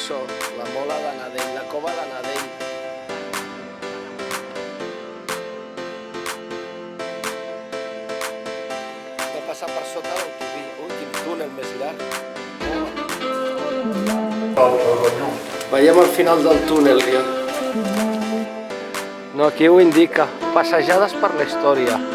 això, la mola de Nadell, la cova de Nadell. Va passar per sota l'autovia. Ui, quin túnel més llarg. Veiem el final del túnel, ja. No, aquí ho indica. Passejades per la història.